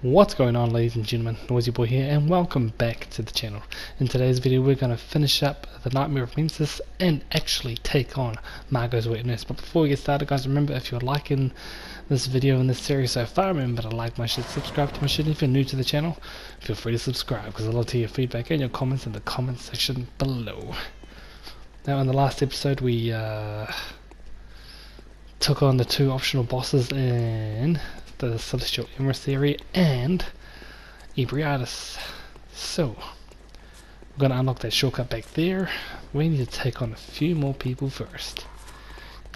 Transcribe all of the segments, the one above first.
What's going on, ladies and gentlemen? NoisiBoi here, and welcome back to the channel. In today's video we're going to finish up the Nightmare of Nemesis and actually take on Mergo's witness. But before we get started, guys, remember, if you're liking this video and this series so far, remember to like my shit, subscribe to my shit, and if you're new to the channel, feel free to subscribe, because I'd love to hear your feedback and your comments in the comment section below. Now, in the last episode we took on the two optional bosses in the Celestial Emissary and Ebriatus. So we're going to unlock that shortcut back there. We need to take on a few more people first.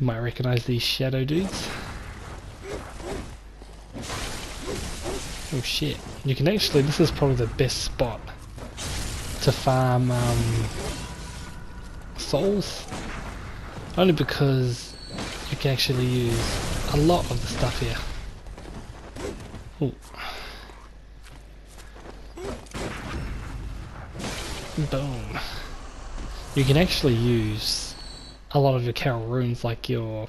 You might recognize these shadow dudes. Oh shit. You can actually, this is probably the best spot to farm souls, only because you can actually use a lot of the stuff here. Ooh. Boom. You can actually use a lot of your carol runes, like your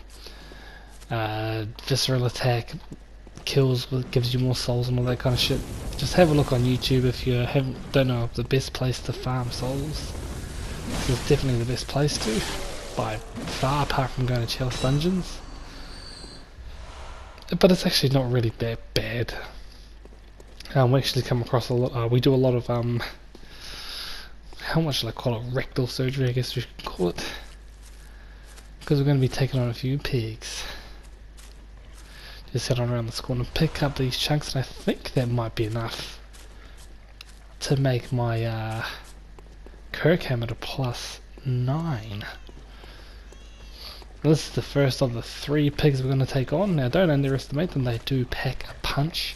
visceral attack kills, gives you more souls and all that kind of shit. Just have a look on YouTube if you don't know the best place to farm souls. It's definitely the best place to, by far, apart from going to Chalice Dungeons. But it's actually not really that bad. We actually come across a lot. We do a lot of how much shall I call it? Rectal surgery, I guess we should call it, because we're going to be taking on a few pigs. Just head on around this corner, pick up these chunks, and I think that might be enough to make my Kirk hammer to +9. This is the first of the 3 pigs we're going to take on. Now, don't underestimate them, they do pack a punch.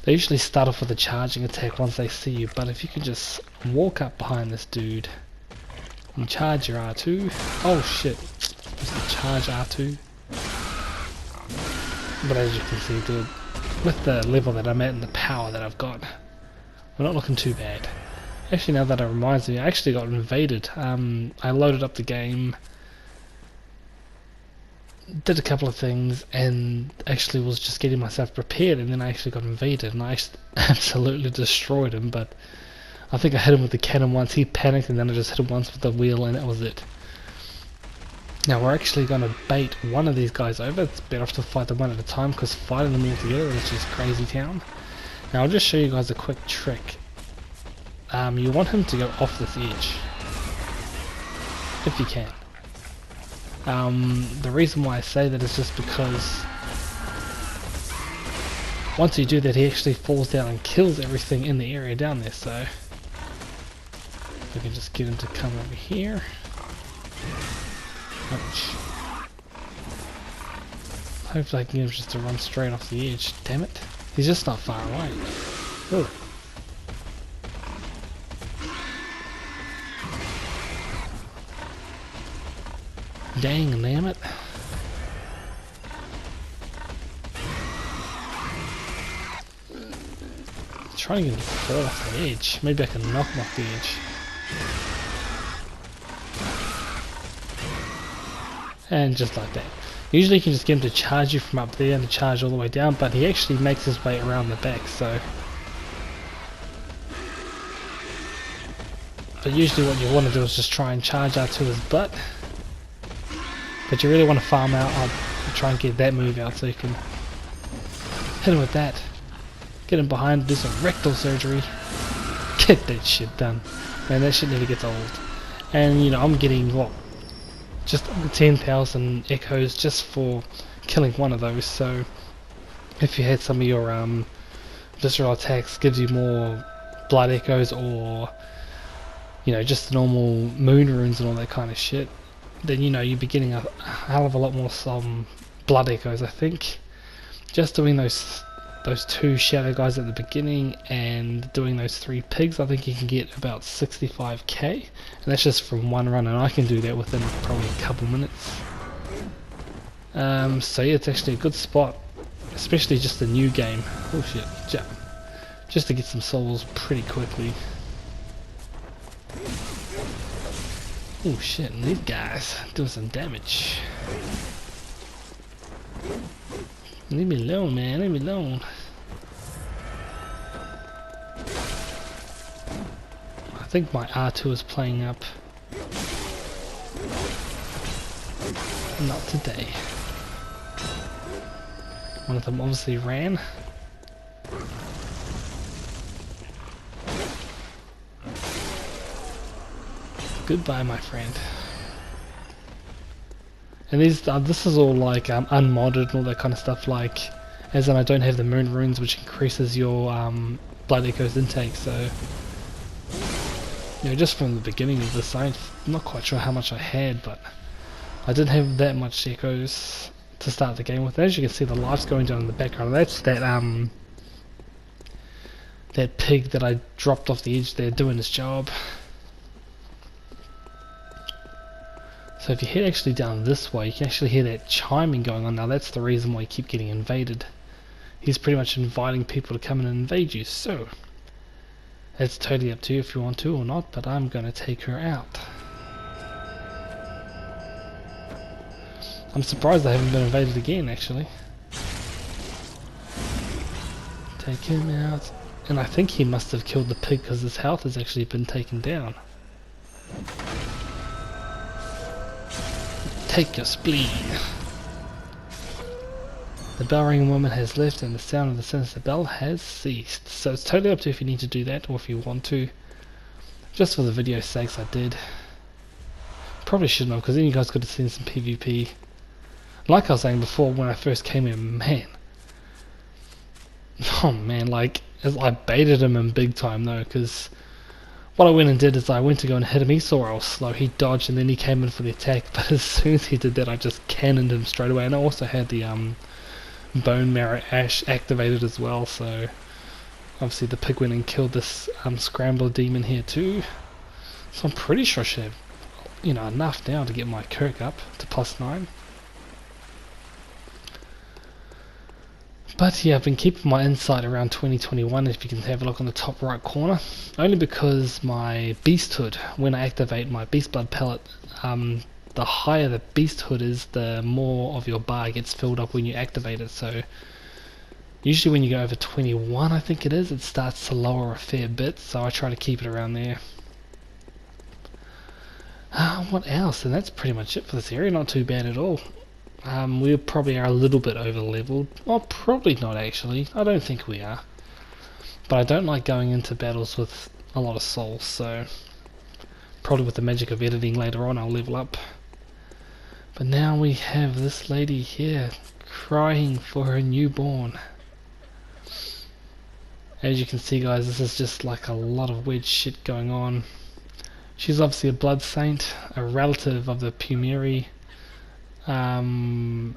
They usually start off with a charging attack once they see you, but if you can just walk up behind this dude and charge your R2. Oh shit, just a charge R2. But as you can see, dude, with the level that I'm at and the power that I've got, we're not looking too bad. Actually, now that it reminds me, I actually got invaded. I loaded up the game, did a couple of things, and actually was just getting myself prepared, and then I actually got invaded, and I absolutely destroyed him. But I think I hit him with the cannon once, he panicked, and then I just hit him once with the wheel, and that was it. Now we're actually going to bait one of these guys over. It's better off to fight them one at a time, because fighting them all together is just crazy town. Now I'll just show you guys a quick trick. You want him to go off this edge, if you can. The reason why I say that is just because once you do that, he actually falls down and kills everything in the area down there. So if we can just get him to come over here. Ouch. Hopefully I can get him just to run straight off the edge. Damn it, he's just not far away. Ooh. Dang, damn it. Trying to get him to fall off the edge. Maybe I can knock him off the edge. And just like that. Usually you can just get him to charge you from up there and to charge all the way down, but he actually makes his way around the back, so. But usually what you want to do is just try and charge out to his butt. But you really want to farm out. I'll try and get that move out so you can hit him with that. Get him behind, do some rectal surgery. Get that shit done. Man, that shit never gets old. And you know, I'm getting what? Just 10,000 echoes just for killing one of those. So if you had some of your visceral attacks gives you more blood echoes, or you know, just normal moon runes and all that kind of shit, then you know you'd be getting a hell of a lot more blood echoes. I think just doing those 2 shadow guys at the beginning and doing those 3 pigs, I think you can get about 65k, and that's just from one run, and I can do that within probably a couple minutes. So yeah, it's actually a good spot, especially just a new game. Oh shit, just to get some souls pretty quickly. Oh shit, and these guys doing some damage. Leave me alone, man, leave me alone. think my R2 is playing up. Not today. One of them obviously ran. Goodbye, my friend. And these, this is all like unmodded and all that kind of stuff. Like, as in I don't have the moon runes, which increases your blood echoes intake. So, you know, just from the beginning of this, I'm not quite sure how much I had, but I didn't have that much echoes to start the game with. As you can see, the lights going down in the background. That's that that pig that I dropped off the edge there doing his job. So if you head actually down this way, you can actually hear that chiming going on. Now that's the reason why you keep getting invaded. He's pretty much inviting people to come and invade you. So it's totally up to you if you want to or not, but I'm going to take her out. I'm surprised I haven't been invaded again, actually. Take him out. And I think he must have killed the pig because his health has actually been taken down. Take your spleen. The bell ringing woman has left and the sound of the sinister bell has ceased. So it's totally up to you if you need to do that or if you want to. Just for the video's sakes I did. Probably shouldn't have, because then you guys could have seen some PvP. Like I was saying before when I first came in, man. Oh man, like, I baited him in big time though, because what I went and did is I went to go and hit him. He saw I was slow, he dodged and then he came in for the attack, but as soon as he did that I just cannoned him straight away. And I also had the bone marrow ash activated as well, so obviously the pig went and killed this scrambler demon here too. So I'm pretty sure I should have, you know, enough now to get my Kirk up to +9. But yeah, I've been keeping my insight around 2021, if you can have a look on the top right corner, only because my beasthood, when I activate my beast blood pellet, the higher the beasthood is, the more of your bar gets filled up when you activate it. So usually when you go over 21, I think it is, it starts to lower a fair bit, so I try to keep it around there. What else? And that's pretty much it for this area. Not too bad at all. We probably are a little bit over leveled. Well, probably not actually. I don't think we are. But I don't like going into battles with a lot of souls, so probably with the magic of editing later on I'll level up. But now we have this lady here crying for her newborn. As you can see, guys, this is just like a lot of weird shit going on. She's obviously a blood saint, a relative of the Pumeri. I'm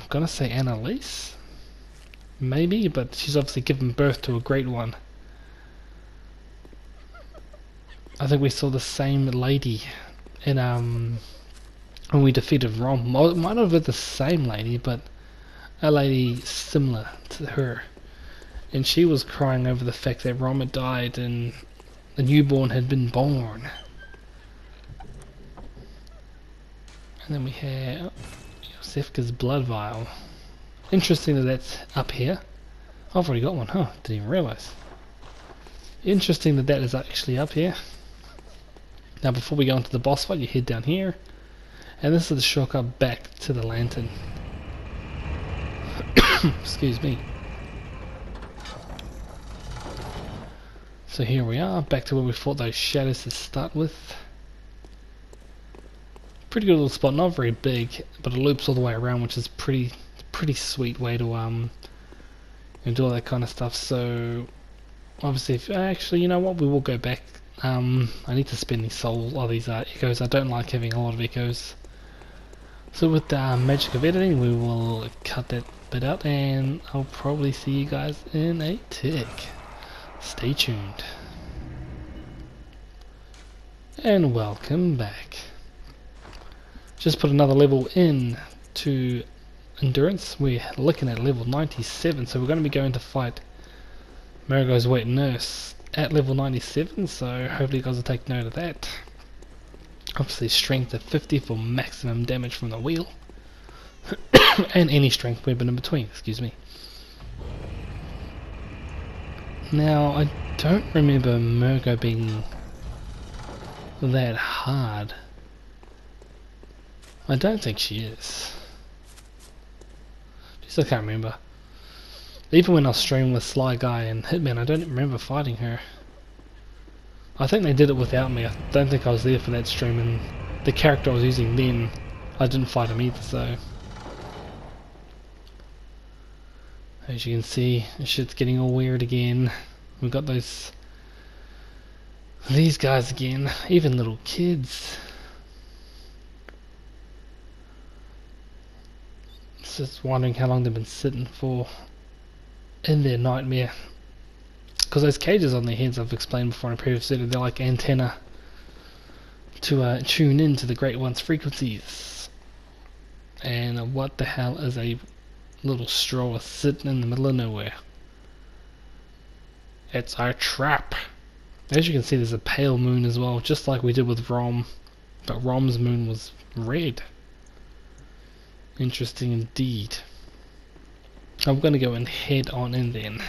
gonna say Annalise, maybe, but she's obviously given birth to a great one. I think we saw the same lady in when we defeated Rom. Might not have been the same lady, but a lady similar to her, and she was crying over the fact that Rom had died and a newborn had been born. And then we have Zefka's blood vial. Interesting that that's up here. I've already got one, huh? Didn't even realise. Interesting that that is actually up here. Now before we go into the boss fight, you head down here. And this is the shortcut back to the lantern. Excuse me. So here we are, back to where we fought those shadows to start with. Pretty good little spot, not very big, but it loops all the way around, which is pretty sweet way to do all that kind of stuff. So obviously, if actually, you know what, we will go back. I need to spend these souls, or these echoes. I don't like having a lot of echoes. So with the magic of editing, we will cut that bit out, and I'll probably see you guys in a tick. Stay tuned. And welcome back. Just put another level in to endurance. We're looking at level 97, so we're going to be going to fight Mergo's wet nurse at level 97, so hopefully you guys will take note of that. Obviously strength of 50 for maximum damage from the wheel. And any strength weapon in between, excuse me. Now, I don't remember Mergo being that hard. I don't think she is. Just I can't remember. Even when I was streaming with Sly Guy and Hitman, I don't remember fighting her. I think they did it without me. I don't think I was there for that stream, and the character I was using then, I didn't fight him either, so... As you can see, shit's getting all weird again. We've got these guys again, even little kids. Just wondering how long they've been sitting for in their nightmare. Because those cages on their heads, I've explained before in a previous video, they're like antenna to tune in to the Great One's frequencies. And what the hell is a little straw sitting in the middle of nowhere? It's a trap. As you can see, there's a pale moon as well, just like we did with Rom, but Rom's moon was red. Interesting indeed. I'm going to go and head on in then.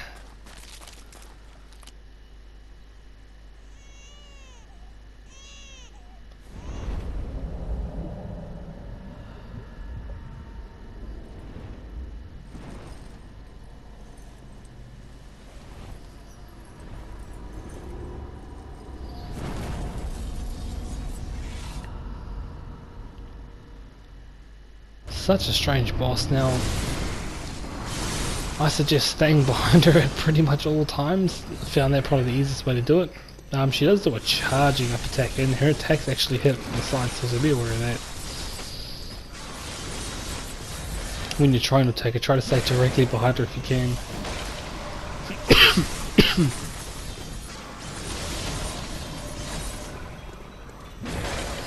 Such a strange boss. Now, I suggest staying behind her at pretty much all times. I found that probably the easiest way to do it. She does do a charging up attack, and her attacks actually hit from the side, so be aware of that. When you're trying to attack her, try to stay directly behind her if you can.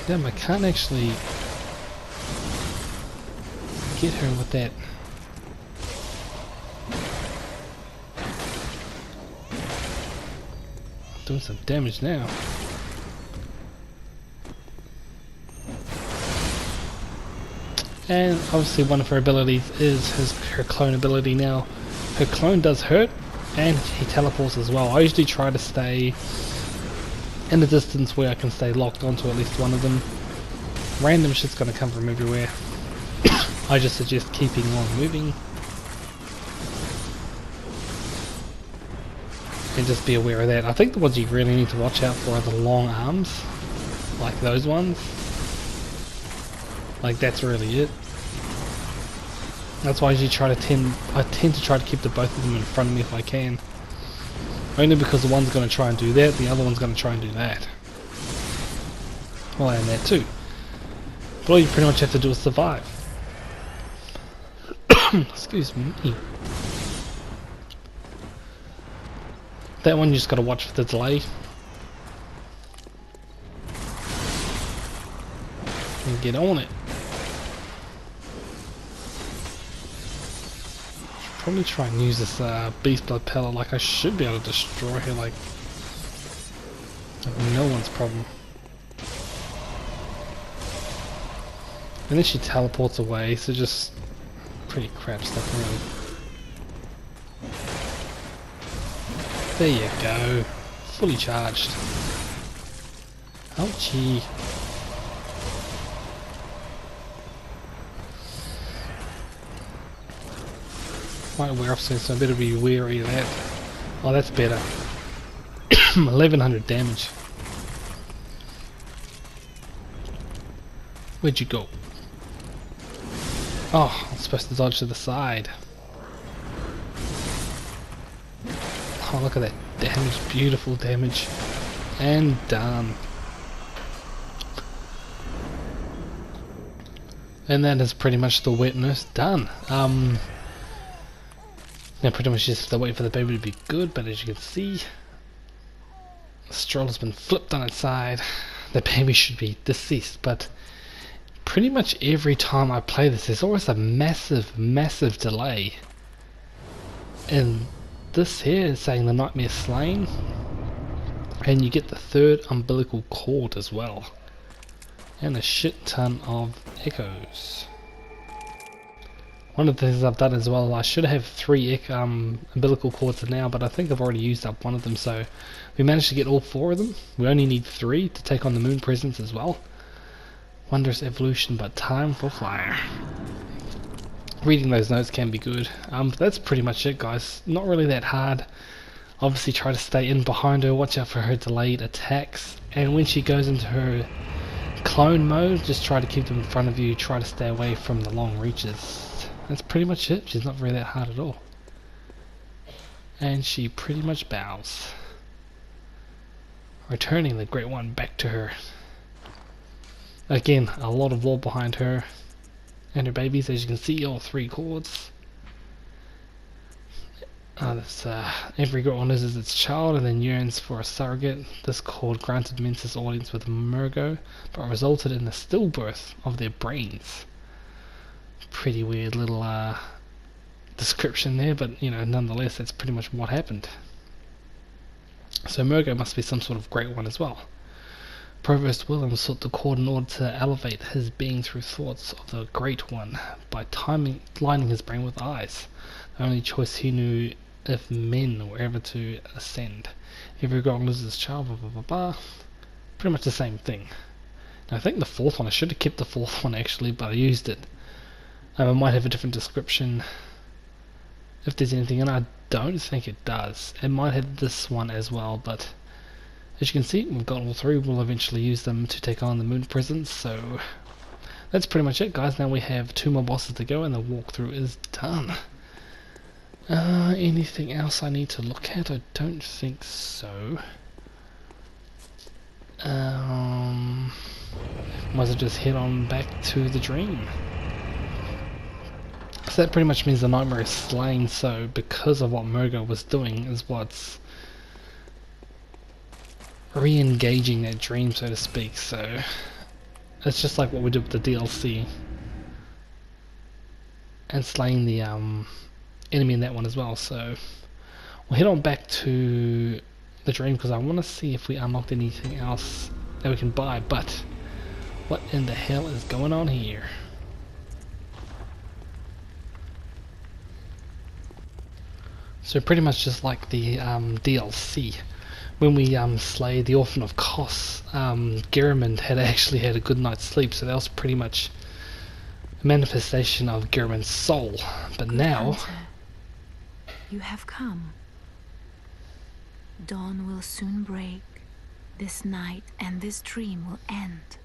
Damn, I can't actually get her with that. Doing some damage now. And obviously one of her abilities is her clone ability. Now, her clone does hurt, and he teleports as well. I usually try to stay in a distance where I can stay locked onto at least one of them. Random shit's gonna come from everywhere. I just suggest keeping on moving. And just be aware of that. I think the ones you really need to watch out for are the long arms. Like those ones. Like that's really it. That's why I usually I tend to try to keep both of them in front of me if I can. Only because the one's going to try and do that, the other one's going to try and do that. Well, and that too. But all you pretty much have to do is survive. Excuse me. That one you just gotta watch for the delay. And get on it. Should probably try and use this beast blood pellet. Like I should be able to destroy her like no one's problem. And then she teleports away, so just pretty crap stuff really. There you go. Fully charged. Ouchie. Might wear off soon, so I better be wary of that. Oh, that's better. 1100 damage. Where'd you go? Oh, I'm supposed to dodge to the side. Oh, look at that damage, beautiful damage. And done. And that is pretty much the wetness done. Now pretty much just have to wait for the baby to be good, but as you can see, the stroll has been flipped on its side. The baby should be deceased, but pretty much every time I play this, there's always a massive delay. And this here is saying the nightmare slain, and you get the third umbilical cord as well, and a shit ton of echoes. One of the things I've done as well, I should have 3 umbilical cords now, but I think I've already used up one of them, so we managed to get all 4 of them. We only need 3 to take on the moon presence as well. Wondrous evolution, but time for fire. Reading those notes can be good. But that's pretty much it, guys. Not really that hard. Obviously try to stay in behind her, watch out for her delayed attacks, and when she goes into her clone mode, just try to keep them in front of you, try to stay away from the long reaches. That's pretty much it. She's not really that hard at all. And she pretty much bows, returning the Great One back to her. Again, a lot of lore behind her and her babies, as you can see, all 3 cords. Every Great One loses its child and then yearns for a surrogate. This cord granted Mensis audience with Mergo, but resulted in the stillbirth of their brains. Pretty weird little description there, but you know, nonetheless, that's pretty much what happened. So Mergo must be some sort of Great One as well. Provost William sought the cord in order to elevate his being through thoughts of the Great One by lining his brain with eyes. The only choice he knew if men were ever to ascend. Every Great One loses his child, blah blah blah blah. Pretty much the same thing. Now, I think the 4th one, I should have kept the 4th one actually, but I used it. It might have a different description if there's anything, and I don't think it does. It might have this one as well, but as you can see, we've got all 3. We'll eventually use them to take on the moon presence, so that's pretty much it, guys. Now we have 2 more bosses to go and the walkthrough is done. Anything else I need to look at? I don't think so. Might as well just head on back to the dream. So that pretty much means the nightmare is slain, so because of what Mergo was doing is what's re-engaging that dream, so to speak. So it's just like what we did with the DLC and slaying the enemy in that one as well. So we'll head on back to the dream because I want to see if we unlocked anything else that we can buy, but what in the hell is going on here? So pretty much just like the DLC, when we slayed the Orphan of Kos, Gehrman had actually had a good night's sleep, so that was pretty much a manifestation of Gehrman's soul. But now, Hunter, you have come. Dawn will soon break. This night and this dream will end.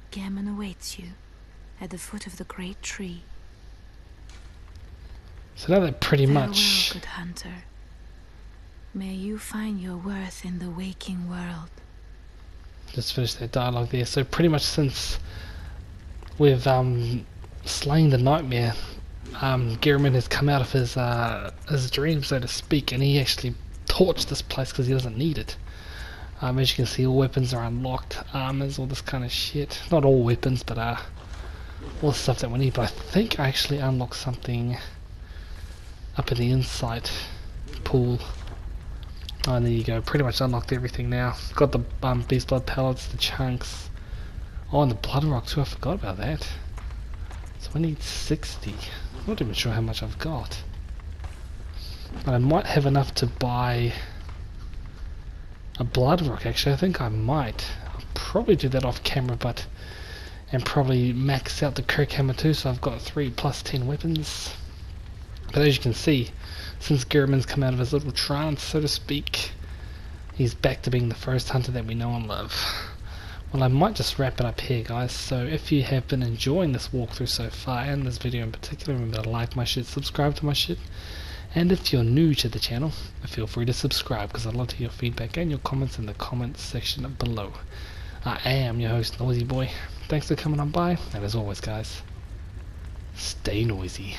Gehrman awaits you at the foot of the great tree. so now that pretty Farewell, much good hunter. May you find your worth in the waking world. just finished that dialogue there. So pretty much since we've slain the nightmare, Gehrman has come out of his dream, so to speak, and he actually torched this place because he doesn't need it. As you can see, all weapons are unlocked, armours, all this kind of shit. Not all weapons, but all the stuff that we need. But I think I actually unlocked something up in the insight pool. Oh, and there you go. Pretty much unlocked everything now. Got the beast blood pellets, the chunks. Oh, and the blood rock too. I forgot about that. So I need 60. I'm not even sure how much I've got. But I might have enough to buy a blood rock. Actually, I think I might. I'll probably do that off camera, but and probably max out the Kirk hammer too. So I've got 3 plus 10 weapons. But as you can see, since Gehrman's come out of his little trance, so to speak, he's back to being the first hunter that we know and love. Well, I might just wrap it up here, guys. So if you have been enjoying this walkthrough so far, and this video in particular, remember to like my shit, subscribe to my shit, and if you're new to the channel, feel free to subscribe because I'd love to hear your feedback and your comments in the comments section below. I am your host, Noisy Boy. Thanks for coming on by, and as always, guys, stay noisy.